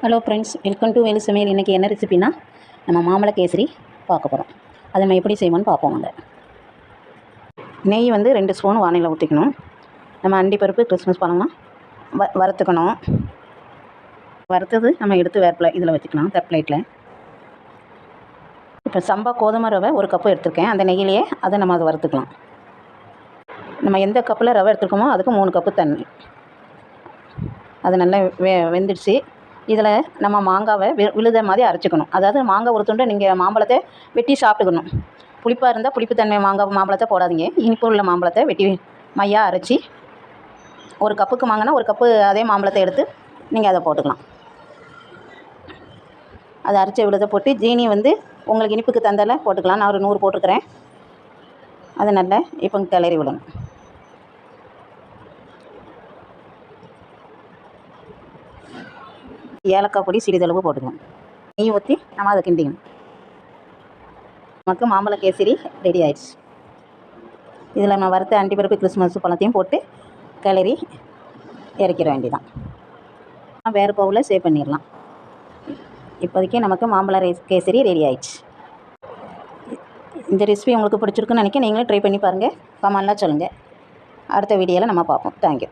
Hello friends, welcome to Velu சமையல். இன்றைக்கி என்ன ரெசிபினா நம்ம மாம்பழ கேசரி பார்க்க போகிறோம். அதை நம்ம எப்படி செய்வோன்னு பார்ப்போம். வாங்க. நெய் வந்து 2 ஸ்பூன் வானிலை ஊற்றிக்கணும். நம்ம அண்டிப்பருப்பு கிறிஸ்மஸ் பழம்லாம் வறுத்துக்கணும். வறுத்தது நம்ம எடுத்து வேறு இதில் வச்சுக்கலாம், பிளேட்டில். இப்போ சம்பா கோதுமை ரவை 1 கப்பு எடுத்துருக்கேன். அந்த நெய்யிலேயே அதை நம்ம வறுத்துக்கலாம். நம்ம எந்த கப்பில் ரவை எடுத்துருக்கோமோ அதுக்கு 3 கப்பு தண்ணி. அது நல்லா வெந்துடுச்சு. இதில் நம்ம மாங்காவை விழுத மாதிரி அரைச்சிக்கணும். அதாவது மாங்காய் ஒரு துண்டு நீங்கள் மாம்பழத்தை வெட்டி சாப்பிட்டுக்கணும். புளிப்பாக இருந்தால் புளிப்புத்தன்மை மாம்பழத்தை போடாதீங்க. இனிப்பு உள்ள மாம்பழத்தை வெட்டி மையாக அரைச்சி 1 கப்புக்கு வாங்கினா 1 கப்பு அதே மாம்பழத்தை எடுத்து நீங்கள் அதை போட்டுக்கலாம். அதை அரைச்ச விழுத போட்டு ஜீனி வந்து உங்களுக்கு இனிப்புக்கு தந்தால போட்டுக்கலாம். நான் ஒரு 100 போட்டிருக்கிறேன். அதை நல்லா இப்போ கிளறி விடணும். ஏலக்காய் பொடி சிறிதளவு போட்டுக்கலாம். நெய் ஊற்றி நம்ம அதை கிண்டிக்கணும். நமக்கு மாம்பழ கேசரி ரெடி ஆயிடுச்சு. இதில் நம்ம வறுத்த அண்டிப்பருப்பு கிறிஸ்மஸ் பழத்தையும் போட்டு கிளறி இறக்கிற வேண்டியதான். வேறு பவுலில் சேவ் பண்ணிடலாம். இப்போதைக்கு நமக்கு மாம்பழ கேசரி ரெடி ஆயிடுச்சு. இந்த ரெசிபி உங்களுக்கு பிடிச்சிருக்குன்னு நினைக்க நீங்களும் ட்ரை பண்ணி பாருங்கள். கமெண்ட்லாம் சொல்லுங்கள். அடுத்த வீடியோவில் நம்ம பார்ப்போம். தேங்க்யூ.